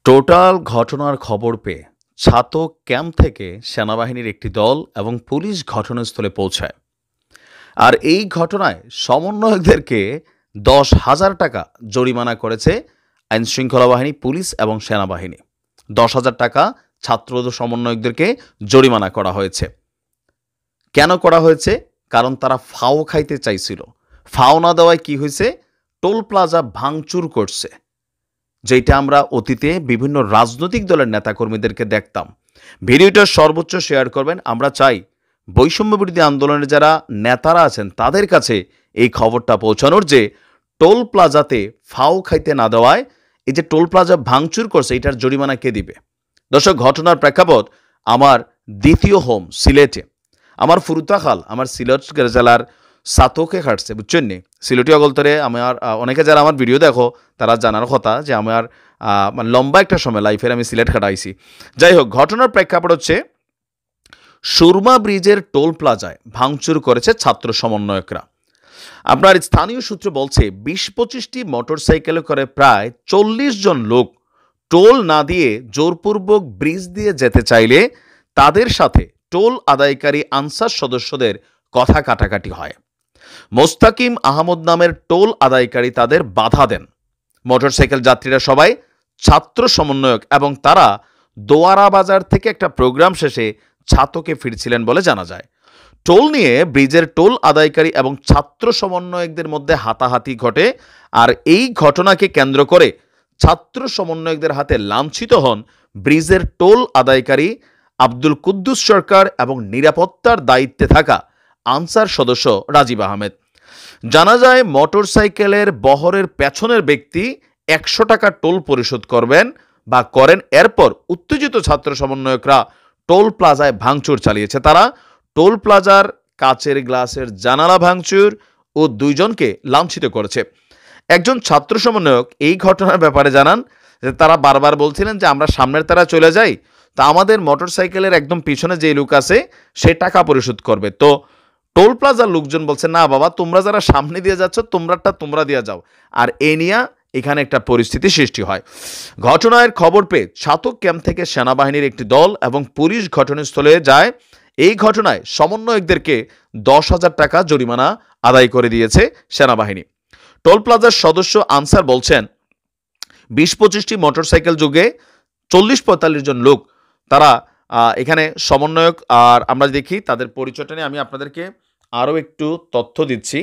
Total ঘটনার খবর পেয়ে ছাতক ক্যাম্প থেকে সেনাবাহিনীর একটি দল এবং পুলিশ ঘটনাস্থলে পৌঁছায়। আর এই ঘটনায় সমন্বয়কদেরকে 10,000 টাকা জরিমানা করেছে আইনশৃঙ্খলা বাহিনী, পুলিশ এবং সেনাবাহিনী। 10,000 টাকা ছাত্র সমন্বয়কদেরকে জরিমানা করা হয়েছে। কেন করা হয়েছে? কারণ তারা ফাও খাইতে চাইছিল। ফাও না দেওয়ায় কি হয়েছে? টোল প্লাজা ভাঙচুর করছে, যেটা আমরা অতীতে বিভিন্ন রাজনৈতিক দলের নেতাকর্মীদেরকে দেখতাম। ভিডিওটা সর্বোচ্চ শেয়ার করবেন। আমরা চাই বৈষম্য বিরোধী আন্দোলনের যারা নেতারা আছেন তাদের কাছে এই খবরটা পৌঁছানোর, যে টোল প্লাজাতে ফাও খাইতে না দেওয়ায় এই যে টোল প্লাজা ভাঙচুর করছে, এটার জরিমানা কে দিবে? দর্শক, ঘটনার প্রেক্ষাপট আমার দ্বিতীয় হোম সিলেটে। আমার ফুরুতাখাল আমার সিলেট জেলার সাতকে খাটছে, বুঝছেন নি? সিলেটি অগলতরে আমার অনেকে যারা আমার ভিডিও দেখো তারা জানার কথা যে আমার লম্বা একটা সময় লাইফের আমি সিলেট খাটাইছি। যাই হোক, ঘটনার প্রেক্ষাপট হচ্ছে সুরমা ব্রিজের টোল প্লাজায় ভাঙচুর করেছে ছাত্র সমন্বয়করা। আপনার স্থানীয় সূত্র বলছে 20-25টি মোটরসাইকেলে করে প্রায় 40 জন লোক টোল না দিয়ে জোরপূর্বক ব্রিজ দিয়ে যেতে চাইলে তাদের সাথে টোল আদায়কারী আনসার সদস্যদের কথা কাটাকাটি হয়। মোস্তাকিম আহমদ নামের টোল আদায়কারী তাদের বাধা দেন। মোটরসাইকেল যাত্রীরা সবাই ছাত্র সমন্বয়ক এবং তারা দোয়ারা বাজার থেকে একটা প্রোগ্রাম শেষে ছাতকে ফিরছিলেন বলে জানা যায়। টোল নিয়ে ব্রিজের টোল আদায়কারী এবং ছাত্র সমন্বয়কদের মধ্যে হাতাহাতি ঘটে। আর এই ঘটনাকে কেন্দ্র করে ছাত্র সমন্বয়কদের হাতে লাঞ্ছিত হন ব্রিজের টোল আদায়কারী আব্দুল কুদ্দুস সরকার এবং নিরাপত্তার দায়িত্বে থাকা আনসার সদস্য রাজীব আহমেদ। জানা যায় মোটরসাইকেলের বহরের পেছনের ব্যক্তি 100 টাকা টোল পরিশোধ করবেন বা করেন। এরপর উত্তেজিত ছাত্র সমন্বয়করা টোল প্লাজায় ভাঙচুর চালিয়েছে। তারা টোল প্লাজার কাচের গ্লাসের জানালা ভাঙচুর ও 2 জনকে লাঞ্ছিত করেছে। একজন ছাত্র সমন্বয়ক এই ঘটনার ব্যাপারে জানান যে তারা বারবার বলছিলেন যে আমরা সামনের তারা চলে যাই, তা আমাদের মোটরসাইকেলের একদম পিছনে যে লোক আছে সে টাকা পরিশোধ করবে। তো টোল প্লাজার লোকজন বলছে না বাবা, তোমরা যারা সামনে দিয়ে যাচ্ছ তোমরাটা তোমরা দিয়ে যাও। আর এ নিয়ে এখানে একটা পরিস্থিতি সৃষ্টি হয়। ঘটনার খবর পেয়ে ছাতক ক্যাম্প থেকে সেনাবাহিনীর একটি দল এবং পুলিশ ঘটনাস্থলে যায়। এই ঘটনায় সমন্বয়কদেরকে 10,000 টাকা জরিমানা আদায় করে দিয়েছে সেনাবাহিনী। টোল প্লাজার সদস্য আনসার বলছেন 20-25টি মোটরসাইকেল যুগে 40-45 জন লোক তারা এখানে সমন্বয়ক। আর আমরা দেখি তাদের পরিচয়টা নিয়ে আমি আপনাদেরকে আরও একটু তথ্য দিচ্ছি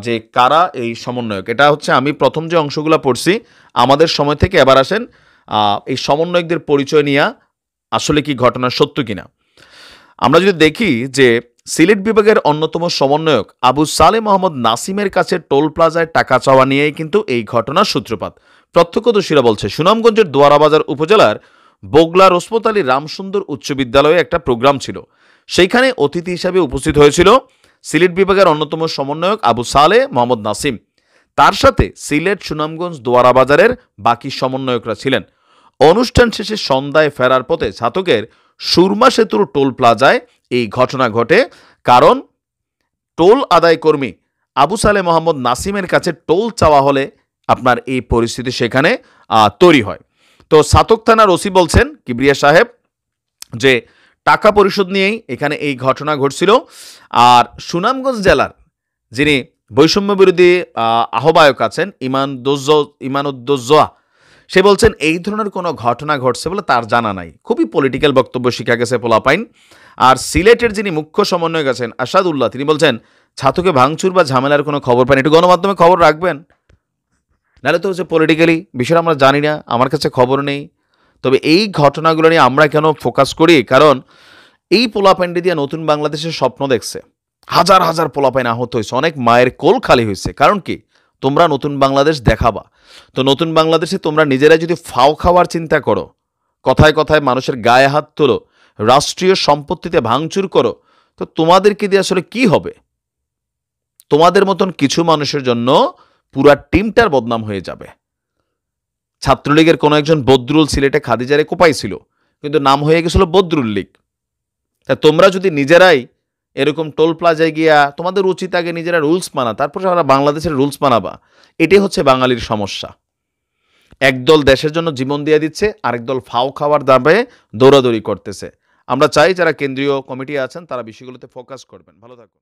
যে কারা এই সমন্বয়ক। এটা হচ্ছে আমি প্রথম যে অংশগুলো পড়ছি আমাদের সময় থেকে, এবার আসেন এই সমন্বয়কদের পরিচয় নিয়ে আসলে কি ঘটনা সত্য কিনা। আমরা যদি দেখি যে সিলেট বিভাগের অন্যতম সমন্বয়ক আবু সালে মোহাম্মদ নাসিমের কাছে টোল প্লাজায় টাকা চাওয়া নিয়েই কিন্তু এই ঘটনার সূত্রপাত। প্রত্যক্ষদর্শীরা বলছে সুনামগঞ্জের দোয়ারাবাজার উপজেলার বগলা রসমত আলী রামসুন্দর উচ্চ বিদ্যালয়ে একটা প্রোগ্রাম ছিল। সেইখানে অতিথি হিসাবে উপস্থিত হয়েছিল সিলেট বিভাগের অন্যতম সমন্বয়ক আবু সালে মোহাম্মদ নাসিম। তার সাথে সিলেট, সুনামগঞ্জ, দোয়ারাবাজারের বাকি সমন্বয়করা ছিলেন। অনুষ্ঠান শেষে সন্ধ্যায় ফেরার পথে ছাতকের সুরমা সেতুর টোল প্লাজায় এই ঘটনা ঘটে। কারণ টোল আদায় কর্মী আবু সালে মোহাম্মদ নাসিমের কাছে টোল চাওয়া হলে আপনার এই পরিস্থিতি সেখানে তৈরি হয়। তো ছাতক থানার ওসি বলছেন কিবরিয়া সাহেব যে টাকা পরিশোধ নিয়েই এখানে এই ঘটনা ঘটছিল। আর সুনামগঞ্জ জেলার যিনি বৈষম্য বিরোধী আহ্বায়ক আছেন ইমানুদ্দোজা, সে বলছেন এই ধরনের কোনো ঘটনা ঘটছে বলে তার জানা নাই। খুবই পলিটিক্যাল বক্তব্য শিখা গেছে পোলাপাইন। আর সিলেটের যিনি মুখ্য সমন্বয়ক আছেন আসাদুল্লাহ, তিনি বলছেন ছাতকে ভাঙচুর বা ঝামেলার কোনো খবর পান, একটু গণমাধ্যমে খবর রাখবেন, নাহলে তো হচ্ছে পলিটিক্যালি বিষয়টা আমরা জানি না, আমার কাছে খবর নেই। তবে এই ঘটনাগুলো নিয়ে আমরা কেন ফোকাস করি? কারণ এই পোলাপাইনটি দিয়ে নতুন বাংলাদেশের স্বপ্ন দেখছে, হাজার হাজার পোলাপাইন আহত হয়েছে, অনেক মায়ের কোল খালি হয়েছে। কারণ কি? তোমরা নতুন বাংলাদেশ দেখাবা। তো নতুন বাংলাদেশে তোমরা নিজেরাই যদি ফাও খাওয়ার চিন্তা করো, কথায় কথায় মানুষের গায়ে হাত তোলো, রাষ্ট্রীয় সম্পত্তিতে ভাঙচুর করো, তো তোমাদেরকে দিয়ে আসলে কি হবে? তোমাদের মতন কিছু মানুষের জন্য পুরা টিমটার বদনাম হয়ে যাবে। ছাত্রলীগের কোনো একজন বদরুল সিলেটে খাদিজারে কোপাইছিল, কিন্তু নাম হয়ে গেছিল বদরুল লীগ। তা তোমরা যদি নিজেরাই এরকম টোল প্লাজায় গিয়া, তোমাদের উচিত আগে নিজেরা রুলস মানা, তারপর সারা বাংলাদেশের রুলস মানাবা। এটাই হচ্ছে বাঙালির সমস্যা। একদল দেশের জন্য জীবন দিয়ে দিচ্ছে, আরেক দল ফাও খাওয়ার দামে দৌড়াদৌড়ি করতেছে। আমরা চাই যারা কেন্দ্রীয় কমিটি আছেন তারা বিষয়গুলোতে ফোকাস করবেন। ভালো থাকুন।